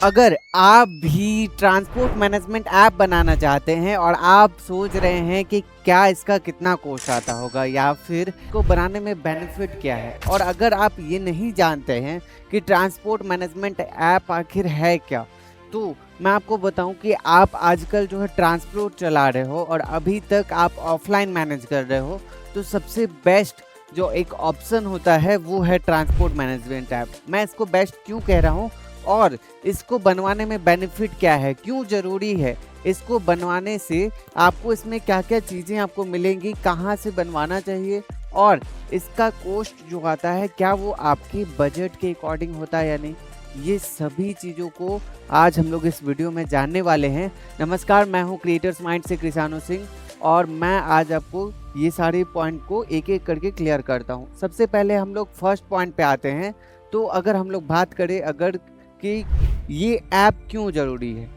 अगर आप भी ट्रांसपोर्ट मैनेजमेंट ऐप बनाना चाहते हैं और आप सोच रहे हैं कि क्या इसका कितना कॉस्ट आता होगा या फिर को बनाने में बेनिफिट क्या है, और अगर आप ये नहीं जानते हैं कि ट्रांसपोर्ट मैनेजमेंट ऐप आखिर है क्या, तो मैं आपको बताऊं कि आप आजकल जो है ट्रांसपोर्ट चला रहे हो और अभी तक आप ऑफलाइन मैनेज कर रहे हो, तो सबसे बेस्ट जो एक ऑप्शन होता है वो है ट्रांसपोर्ट मैनेजमेंट ऐप। मैं इसको बेस्ट क्यों कह रहा हूँ और इसको बनवाने में बेनिफिट क्या है, क्यों ज़रूरी है, इसको बनवाने से आपको इसमें क्या क्या चीज़ें आपको मिलेंगी, कहाँ से बनवाना चाहिए और इसका कॉस्ट जो आता है क्या वो आपके बजट के अकॉर्डिंग होता है या नहीं, ये सभी चीज़ों को आज हम लोग इस वीडियो में जानने वाले हैं। नमस्कार, मैं हूँ क्रिएटर्स माइंड से कृषाणु सिंह और मैं आज आपको ये सारे पॉइंट को एक एक करके क्लियर करता हूँ। सबसे पहले हम लोग फर्स्ट पॉइंट पे आते हैं। तो अगर हम लोग बात करें अगर कि ये ऐप क्यों ज़रूरी है,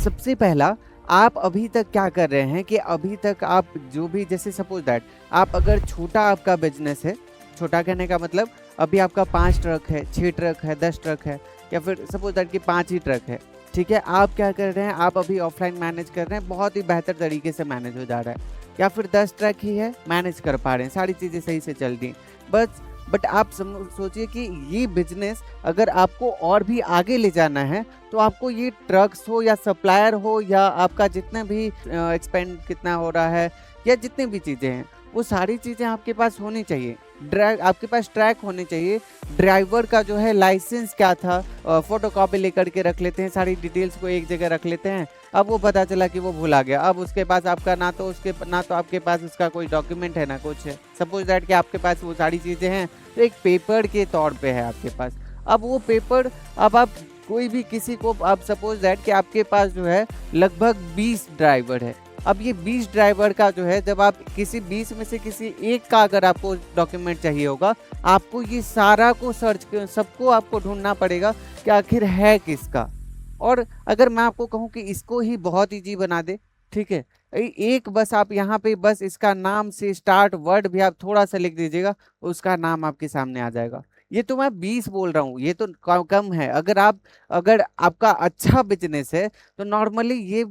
सबसे पहला आप अभी तक क्या कर रहे हैं कि अभी तक आप जो भी, जैसे सपोज दैट आप अगर छोटा आपका बिजनेस है, छोटा कहने का मतलब अभी आपका 5 ट्रक है, 6 ट्रक है, 10 ट्रक है या फिर सपोज दैट कि 5 ही ट्रक है, ठीक है। आप क्या कर रहे हैं, आप अभी ऑफलाइन मैनेज कर रहे हैं, बहुत ही बेहतर तरीके से मैनेज हो जा रहा है, या फिर 10 ट्रक ही है, मैनेज कर पा रहे हैं, सारी चीज़ें सही से चल रही हैं। बट आप सोचिए कि ये बिजनेस अगर आपको और भी आगे ले जाना है तो आपको ये ट्रक्स हो या सप्लायर हो या आपका जितना भी एक्सपेंड कितना हो रहा है या जितनी भी चीज़ें हैं वो सारी चीज़ें आपके पास होनी चाहिए। आपके पास ट्रैक होने चाहिए, ड्राइवर का जो है लाइसेंस क्या था, फोटोकॉपी लेकर के रख लेते हैं, सारी डिटेल्स को एक जगह रख लेते हैं। अब वो पता चला कि वो भूला गया, अब उसके पास आपका ना तो आपके पास उसका कोई डॉक्यूमेंट है ना कुछ है। सपोज दैट कि आपके पास वो सारी चीज़ें हैं तो एक पेपर के तौर पे है आपके पास। अब वो पेपर, अब आप कोई भी किसी को, आप सपोज दैट कि आपके पास जो है लगभग 20 ड्राइवर है। अब ये 20 ड्राइवर का जो है, जब आप किसी 20 में से किसी एक का अगर आपको डॉक्यूमेंट चाहिए होगा, आपको ये सारा को सर्च, सबको आपको ढूंढना पड़ेगा कि आखिर है किसका। और अगर मैं आपको कहूँ कि इसको ही बहुत ईजी बना दे, ठीक है, एक बस आप यहाँ पे बस इसका नाम से स्टार्ट वर्ड भी आप थोड़ा सा लिख दीजिएगा, उसका नाम आपके सामने आ जाएगा। ये तो मैं 20 बोल रहा हूँ, ये तो कम है। अगर आपका अच्छा बिजनेस है तो नॉर्मली ये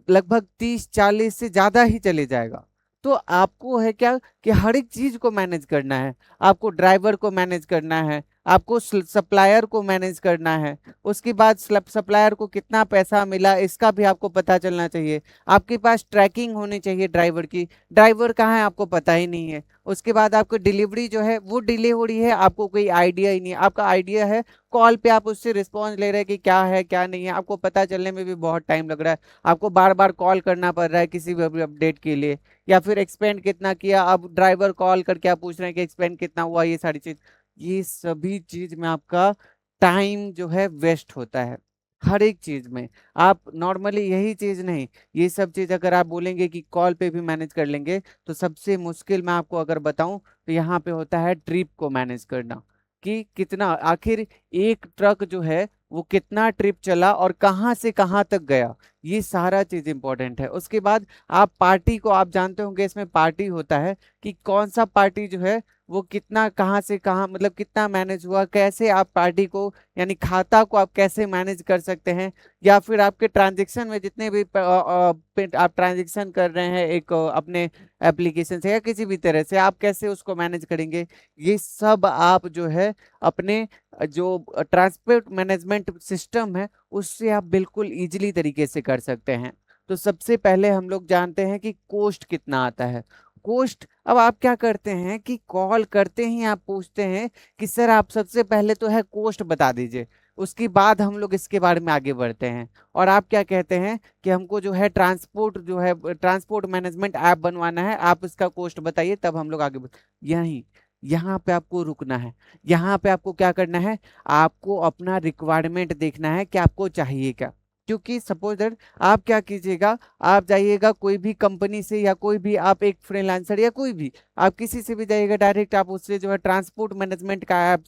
लगभग 30-40 से ज़्यादा ही चले जाएगा। तो आपको है क्या कि हर एक चीज़ को मैनेज करना है, आपको ड्राइवर को मैनेज करना है, आपको सप्लायर को मैनेज करना है, उसके बाद सप्लायर को कितना पैसा मिला इसका भी आपको पता चलना चाहिए, आपके पास ट्रैकिंग होनी चाहिए ड्राइवर की, ड्राइवर कहाँ है आपको पता ही नहीं है। उसके बाद आपको डिलीवरी जो है वो डिले हो रही है, आपको कोई आइडिया ही नहीं है। आपका आइडिया है, कॉल पे आप उससे रिस्पॉन्स ले रहे हैं कि क्या है क्या नहीं है, आपको पता चलने में भी बहुत टाइम लग रहा है, आपको बार बार कॉल करना पड़ रहा है किसी भी अपडेट के लिए। या फिर एक्सपेंड कितना किया, अब ड्राइवर कॉल करके आप पूछ रहे हैं कि एक्सपेंड कितना हुआ, ये सारी चीज, ये सभी चीज में आपका टाइम जो है वेस्ट होता है। हर एक चीज में आप नॉर्मली यही चीज नहीं, ये सब चीज अगर आप बोलेंगे कि कॉल पे भी मैनेज कर लेंगे, तो सबसे मुश्किल मैं आपको अगर बताऊं तो यहाँ पे होता है ट्रिप को मैनेज करना, कि कितना आखिर एक ट्रक जो है वो कितना ट्रिप चला और कहाँ से कहाँ तक गया, ये सारा चीज इंपॉर्टेंट है। उसके बाद आप पार्टी को, आप जानते होंगे इसमें पार्टी होता है कि कौन सा पार्टी जो है वो कितना कहाँ से कहाँ, मतलब कितना मैनेज हुआ, कैसे आप पार्टी को यानी खाता को आप कैसे मैनेज कर सकते हैं, या फिर आपके ट्रांजेक्शन में जितने भी आप ट्रांजेक्शन कर रहे हैं एक अपने एप्लीकेशन से या किसी भी तरह से, आप कैसे उसको मैनेज करेंगे, ये सब आप जो है अपने जो ट्रांसपोर्ट मैनेजमेंट सिस्टम है उससे आप बिल्कुल इजीली तरीके से कर सकते हैं। तो सबसे पहले हम लोग जानते हैं कि कॉस्ट कितना आता है। कॉस्ट, अब आप क्या करते हैं कि कॉल करते ही आप पूछते हैं कि सर आप सबसे पहले तो है कॉस्ट बता दीजिए, उसके बाद हम लोग इसके बारे में आगे बढ़ते हैं। और आप क्या कहते हैं कि हमको जो है ट्रांसपोर्ट मैनेजमेंट ऐप बनवाना है, आप इसका कॉस्ट बताइए तब हम लोग आगे यहीं यहाँ पे आपको रुकना है। यहाँ पे आपको क्या करना है, आपको अपना रिक्वायरमेंट देखना है कि आपको चाहिए क्या। क्योंकि सपोज दैट आप क्या कीजिएगा, आप जाइएगा कोई भी कंपनी से या कोई भी आप एक फ्रीलांसर या कोई भी, आप किसी से भी जाइएगा डायरेक्ट, आप उससे जो है ट्रांसपोर्ट मैनेजमेंट का ऐप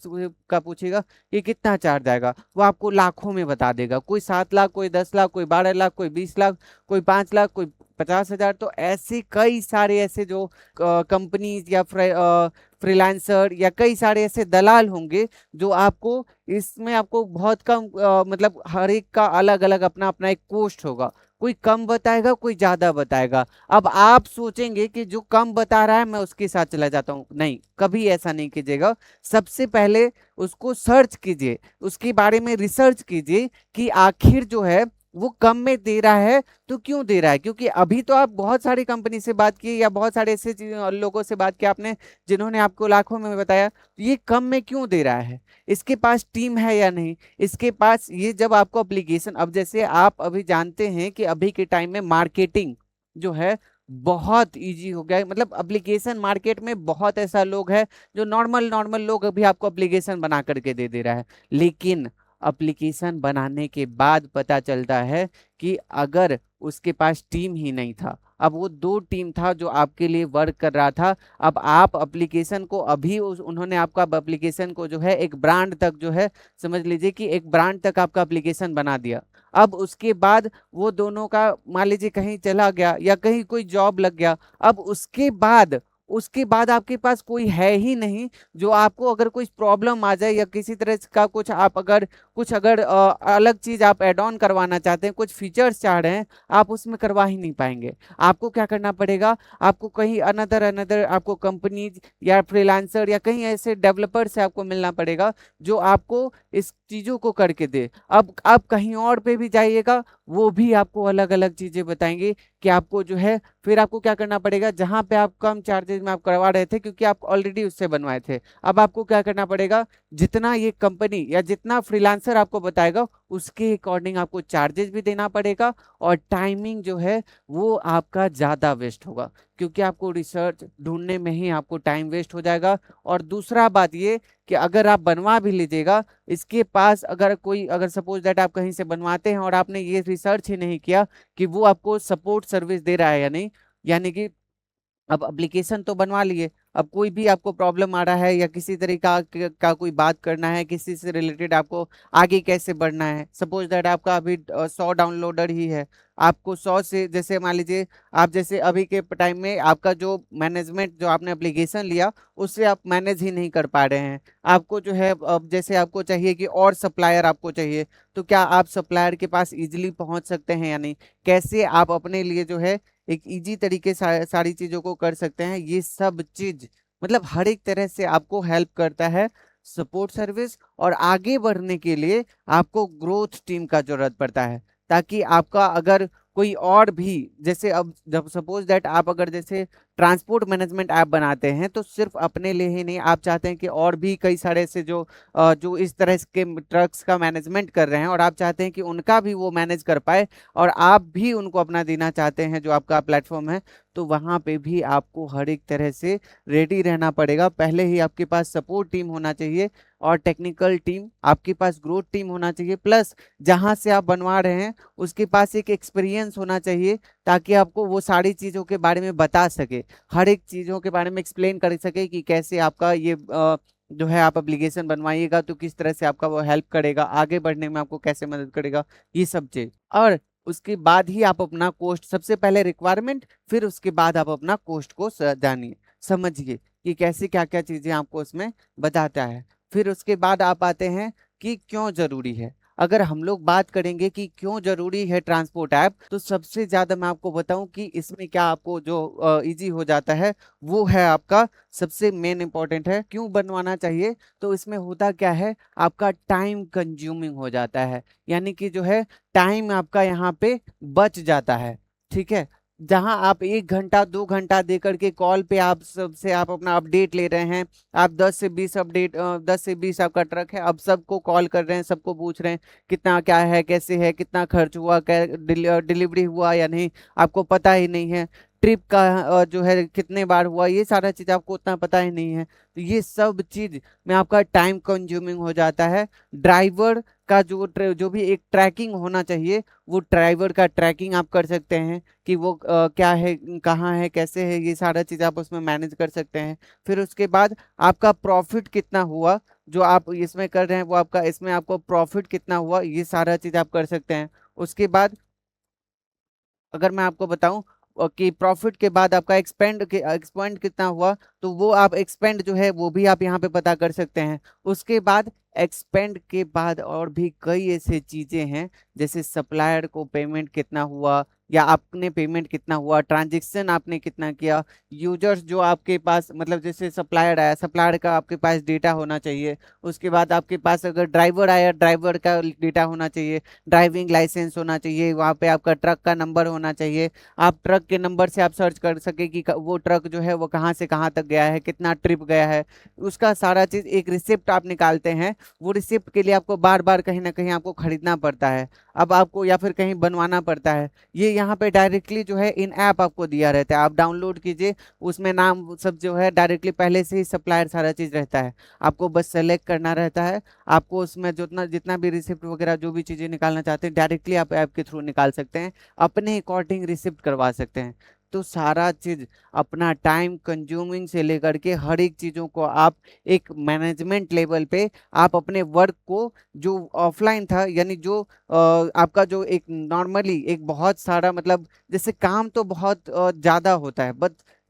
का पूछिएगा कि कितना चार्ज आएगा, वो आपको लाखों में बता देगा। कोई 7 लाख, कोई 10 लाख, कोई 12 लाख, कोई 20 लाख, कोई 5 लाख, कोई 50 हजार। तो ऐसे कई सारे ऐसे जो कंपनीज या फ्रीलांसर या कई सारे ऐसे दलाल होंगे जो आपको इसमें आपको बहुत कम मतलब हर एक का अलग अलग अपना अपना एक कॉस्ट होगा। कोई कम बताएगा, कोई ज्यादा बताएगा। अब आप सोचेंगे कि जो कम बता रहा है मैं उसके साथ चला जाता हूँ, नहीं, कभी ऐसा नहीं कीजिएगा। सबसे पहले उसको सर्च कीजिए, उसके बारे में रिसर्च कीजिए कि आखिर जो है वो कम में दे रहा है तो क्यों दे रहा है। क्योंकि अभी तो आप बहुत सारी कंपनी से बात की या बहुत सारे ऐसे लोगों से बात की आपने जिन्होंने आपको लाखों में बताया, तो ये कम में क्यों दे रहा है, इसके पास टीम है या नहीं, इसके पास ये जब आपको एप्लीकेशन, अब जैसे आप अभी जानते हैं कि अभी के टाइम में मार्केटिंग जो है बहुत इजी हो गया है। मतलब एप्लीकेशन मार्केट में बहुत ऐसा लोग है जो नॉर्मल नॉर्मल लोग अभी आपको एप्लीकेशन बना करके दे दे रहा है। लेकिन एप्लीकेशन बनाने के बाद पता चलता है कि अगर उसके पास टीम ही नहीं था, अब वो दो टीम था जो आपके लिए वर्क कर रहा था। अब आप एप्लीकेशन को अभी उन्होंने आपका एप्लीकेशन को जो है एक ब्रांड तक जो है, समझ लीजिए कि एक ब्रांड तक आपका एप्लीकेशन बना दिया। अब उसके बाद वो दोनों का मान लीजिए कहीं चला गया या कहीं कोई जॉब लग गया। अब उसके बाद आपके पास कोई है ही नहीं जो आपको अगर कोई प्रॉब्लम आ जाए या किसी तरह का कुछ आप अगर कुछ अगर अलग चीज आप एड ऑन करवाना चाहते हैं, कुछ फीचर्स चाह रहे हैं, आप उसमें करवा ही नहीं पाएंगे। आपको क्या करना पड़ेगा, आपको कहीं अनदर अनदर आपको कंपनीज या फ्रीलांसर या कहीं ऐसे डेवलपर से आपको मिलना पड़ेगा जो आपको इस चीजों को करके दे। अब आप कहीं और पे भी जाइएगा, वो भी आपको अलग अलग चीजें बताएंगे कि आपको जो है, फिर आपको क्या करना पड़ेगा, जहां पे आप कम चार्जेस में आप करवा रहे थे क्योंकि आप ऑलरेडी उससे बनवाए थे, अब आपको क्या करना पड़ेगा, जितना ये कंपनी या जितना फ्रीलांसर आपको बताएगा उसके अकॉर्डिंग आपको चार्जेस भी देना पड़ेगा। और टाइमिंग जो है वो आपका ज्यादा वेस्ट होगा क्योंकि आपको रिसर्च ढूंढने में ही आपको टाइम वेस्ट हो जाएगा। और दूसरा बात ये कि अगर आप बनवा भी लीजिएगा, इसके पास अगर कोई अगर सपोज दैट आप कहीं से बनवाते हैं और आपने ये रिसर्च ही नहीं किया कि वो आपको सपोर्ट सर्विस दे रहा है या नहीं, यानी कि अब एप्लीकेशन तो बनवा लिए, अब कोई भी आपको प्रॉब्लम आ रहा है या किसी तरीका का कोई बात करना है, किसी से रिलेटेड आपको आगे कैसे बढ़ना है, सपोज दैट आपका अभी 100 डाउनलोडर ही है, आपको 100 से जैसे मान लीजिए आप जैसे अभी के टाइम में आपका जो मैनेजमेंट जो आपने एप्लीकेशन लिया उससे आप मैनेज ही नहीं कर पा रहे हैं, आपको जो है अब जैसे आपको चाहिए कि और सप्लायर आपको चाहिए, तो क्या आप सप्लायर के पास इजिली पहुंच सकते हैं या नहीं, कैसे आप अपने लिए जो है एक इजी तरीके से सारी चीजों को कर सकते हैं, ये सब चीज मतलब हर एक तरह से आपको हेल्प करता है सपोर्ट सर्विस। और आगे बढ़ने के लिए आपको ग्रोथ टीम का जरूरत पड़ता है ताकि आपका अगर कोई और भी, जैसे अब जब सपोज दैट आप अगर जैसे ट्रांसपोर्ट मैनेजमेंट ऐप बनाते हैं तो सिर्फ अपने लिए ही नहीं, आप चाहते हैं कि और भी कई सारे ऐसे जो इस तरह के ट्रक्स का मैनेजमेंट कर रहे हैं और आप चाहते हैं कि उनका भी वो मैनेज कर पाए और आप भी उनको अपना देना चाहते हैं जो आपका प्लेटफॉर्म है, तो वहां पे भी आपको हर एक तरह से रेडी रहना पड़ेगा। पहले ही आपके पास सपोर्ट टीम होना चाहिए और टेक्निकल टीम, आपके पास ग्रोथ टीम होना चाहिए, प्लस जहां से आप बनवा रहे हैं उसके पास एक एक्सपीरियंस होना चाहिए ताकि आपको वो सारी चीज़ों के बारे में बता सके, हर एक चीज़ों के बारे में एक्सप्लेन कर सके कि कैसे आपका ये जो है आप एप्लीकेशन बनवाइएगा तो किस तरह से आपका वो हेल्प करेगा, आगे बढ़ने में आपको कैसे मदद करेगा, ये सब चीज। और उसके बाद ही आप अपना कोस्ट, सबसे पहले रिक्वायरमेंट, फिर उसके बाद आप अपना कोस्ट को जानिए, समझिए कि कैसे क्या क्या चीजें आपको उसमें बताता है। फिर उसके बाद आप आते हैं कि क्यों जरूरी है। अगर हम लोग बात करेंगे कि क्यों जरूरी है ट्रांसपोर्ट ऐप, तो सबसे ज्यादा मैं आपको बताऊं कि इसमें क्या आपको जो इजी हो जाता है वो है आपका सबसे मेन इंपॉर्टेंट है क्यों बनवाना चाहिए। तो इसमें होता क्या है, आपका टाइम कंज्यूमिंग हो जाता है, यानी कि जो है टाइम आपका यहाँ पे बच जाता है। ठीक है, जहां आप 1 घंटा 2 घंटा दे करके कॉल पे आप सबसे आप अपना अपडेट ले रहे हैं, आप 10 से 20 अपडेट 10 से 20 आपका ट्रक है, अब सबको कॉल कर रहे हैं, सबको पूछ रहे हैं कितना क्या है, कैसे है, कितना खर्च हुआ, डिलीवरी हुआ या नहीं, आपको पता ही नहीं है, ट्रिप का जो है कितने बार हुआ, ये सारा चीज आपको उतना पता ही नहीं है। तो ये सब चीज में आपका टाइम कंज्यूमिंग हो जाता है। ड्राइवर का जो भी एक ट्रैकिंग होना चाहिए, वो ड्राइवर का ट्रैकिंग आप कर सकते हैं कि वो क्या है, कहाँ है, कैसे है, ये सारा चीज आप उसमें मैनेज कर सकते हैं। फिर उसके बाद आपका प्रॉफिट कितना हुआ, जो आप इसमें कर रहे हैं वो आपका, इसमें आपको प्रॉफिट कितना हुआ, ये सारा चीज आप कर सकते हैं। उसके बाद अगर मैं आपको बताऊं कि प्रॉफिट के बाद आपका एक्सपेंड कितना हुआ, तो वो आप एक्सपेंड जो है वो भी आप यहाँ पे पता कर सकते हैं। उसके बाद एक्सपेंड के बाद और भी कई ऐसे चीजें हैं, जैसे सप्लायर को पेमेंट कितना हुआ, या आपने पेमेंट कितना हुआ, ट्रांजैक्शन आपने कितना किया, यूजर्स जो आपके पास, मतलब जैसे सप्लायर आया, सप्लायर का आपके पास डेटा होना चाहिए। उसके बाद आपके पास अगर ड्राइवर आया, ड्राइवर का डेटा होना चाहिए, ड्राइविंग लाइसेंस होना चाहिए, वहाँ पे आपका ट्रक का नंबर होना चाहिए। आप ट्रक के नंबर से आप सर्च कर सके कि वो ट्रक जो है वो कहाँ से कहाँ तक गया है, कितना ट्रिप गया है, उसका सारा चीज एक रिसिप्ट आप निकालते हैं। वो रिसिप्ट के लिए आपको बार बार कहीं ना कहीं आपको खरीदना पड़ता है, अब आपको या फिर कहीं बनवाना पड़ता है। ये यहाँ पे डायरेक्टली जो है इन ऐप आपको दिया रहता है, आप डाउनलोड कीजिए, उसमें नाम सब जो है डायरेक्टली पहले से ही सप्लायर सारा चीज रहता है, आपको बस सेलेक्ट करना रहता है। आपको उसमें जितना जितना भी रिसिप्ट वगैरह जो भी चीजें निकालना चाहते हैं डायरेक्टली आप ऐप के थ्रू निकाल सकते हैं, अपने अकॉर्डिंग रिसिप्ट करवा सकते हैं। तो सारा चीज अपना टाइम कंज्यूमिंग से लेकर के हर एक चीजों को आप एक मैनेजमेंट लेवल पे आप अपने वर्क को, जो ऑफलाइन था यानी जो आपका जो एक नॉर्मली एक बहुत सारा, मतलब जैसे काम तो बहुत ज्यादा होता है,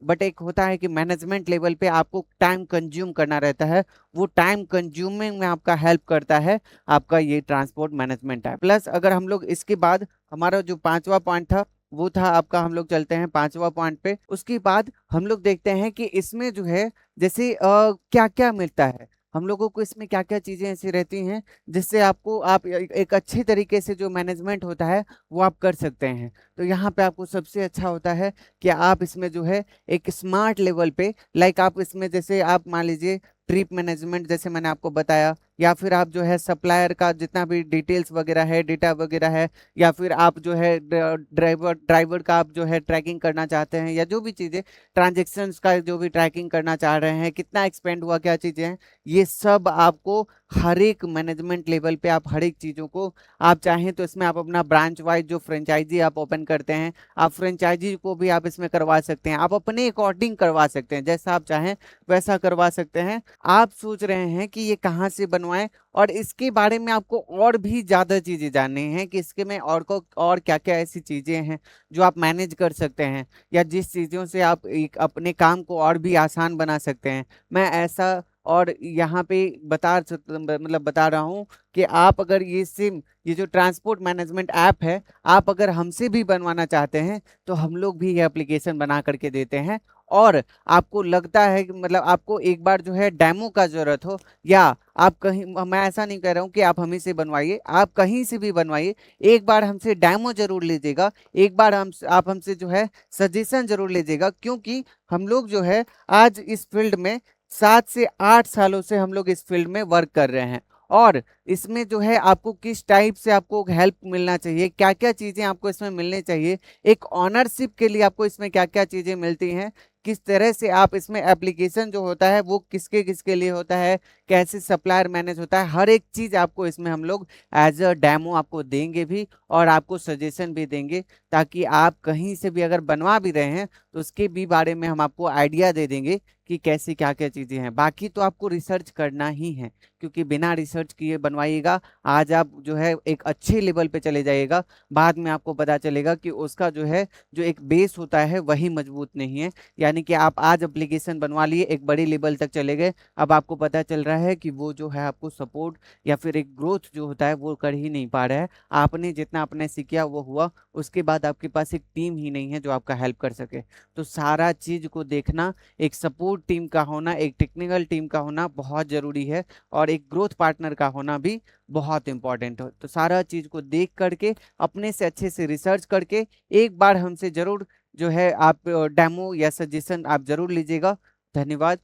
बट एक होता है कि मैनेजमेंट लेवल पे आपको टाइम कंज्यूम करना रहता है, वो टाइम कंज्यूमिंग में आपका हेल्प करता है आपका ये ट्रांसपोर्ट मैनेजमेंट है। प्लस अगर हम लोग इसके बाद, हमारा जो पांचवा पॉइंट था वो था आपका, हम लोग चलते हैं पांचवा पॉइंट पे। उसके बाद हम लोग देखते हैं कि इसमें जो है जैसे क्या क्या मिलता है हम लोगों को, इसमें क्या क्या चीजें ऐसी रहती हैं जिससे आपको आप एक अच्छे तरीके से जो मैनेजमेंट होता है वो आप कर सकते हैं। तो यहाँ पे आपको सबसे अच्छा होता है कि आप इसमें जो है एक स्मार्ट लेवल पे, लाइक आप इसमें जैसे आप मान लीजिए ट्रिप मैनेजमेंट जैसे मैंने आपको बताया, या फिर आप जो है सप्लायर का जितना भी डिटेल्स वगैरह है, डेटा वगैरह है, या फिर आप जो है ड्राइवर ड्राइवर का आप जो है ट्रैकिंग करना चाहते हैं, या जो भी चीज़ें ट्रांजेक्शन्स का जो भी ट्रैकिंग करना चाह रहे हैं, कितना एक्सपेंड हुआ, क्या चीज़ें हैं, ये सब आपको हर एक मैनेजमेंट लेवल पे आप हर एक चीज़ों को, आप चाहें तो इसमें आप अपना ब्रांच वाइज जो फ्रेंचाइजी आप ओपन करते हैं, आप फ्रेंचाइजी को भी आप इसमें करवा सकते हैं, आप अपने अकॉर्डिंग करवा सकते हैं, जैसा आप चाहें वैसा करवा सकते हैं। आप सोच रहे हैं कि ये कहाँ से बनवाएं, और इसके बारे में आपको और भी ज्यादा चीजें जाननी है कि इसके में और क्या क्या ऐसी चीजें हैं जो आप मैनेज कर सकते हैं, या जिस चीजों से आप एक अपने काम को और भी आसान बना सकते हैं। मैं ऐसा और यहाँ पे मतलब बता रहा हूँ कि आप अगर ये जो ट्रांसपोर्ट मैनेजमेंट ऐप है, आप अगर हमसे भी बनवाना चाहते हैं तो हम लोग भी ये एप्लीकेशन बना करके देते हैं। और आपको लगता है कि मतलब आपको एक बार जो है डेमो का जरूरत हो, या आप कहीं, मैं ऐसा नहीं कह रहा हूँ कि आप हमें से बनवाइए, आप कहीं से भी बनवाइए, एक बार हमसे डेमो जरूर लीजिएगा, एक बार आप हमसे जो है सजेशन जरूर लीजिएगा, क्योंकि हम लोग जो है आज इस फील्ड में 7 से 8 सालों से हम लोग इस फील्ड में वर्क कर रहे हैं। और इसमें जो है आपको किस टाइप से आपको हेल्प मिलना चाहिए, क्या क्या चीजें आपको इसमें मिलनी चाहिए, एक ऑनरशिप के लिए आपको इसमें क्या क्या चीजें मिलती हैं, किस तरह से आप इसमें एप्लीकेशन जो होता है वो किसके किसके लिए होता है, कैसे सप्लायर मैनेज होता है, हर एक चीज आपको इसमें हम लोग एज अ डेमो आपको देंगे भी, और आपको सजेशन भी देंगे, ताकि आप कहीं से भी अगर बनवा भी रहे हैं तो उसके भी बारे में हम आपको आइडिया दे देंगे कि कैसी क्या क्या चीजें हैं। बाकी तो आपको रिसर्च करना ही है, क्योंकि बिना रिसर्च किए बनवाइएगा, आज आप जो है एक अच्छे लेवल पे चले जाइएगा, बाद में आपको पता चलेगा कि उसका जो है जो एक बेस होता है वही मजबूत नहीं है। यानी कि आप आज एप्लीकेशन बनवा लिए, एक बड़ी लेवल तक चले गए, अब आपको पता चल रहा है कि वो जो है आपको सपोर्ट या फिर एक ग्रोथ जो होता है वो कर ही नहीं पा रहा है, आपने जितना अपने सीखा वो हुआ, उसके बाद आपके पास एक टीम ही नहीं है जो आपका हेल्प कर सके। तो सारा चीज को देखना, एक सपोर्ट टीम का होना, एक टेक्निकल टीम का होना बहुत जरूरी है, और एक ग्रोथ पार्टनर का होना भी बहुत इंपॉर्टेंट हो। तो सारा चीज को देख करके, अपने से अच्छे से रिसर्च करके, एक बार हमसे जरूर जो है आप डेमो या सजेशन आप जरूर लीजिएगा। धन्यवाद।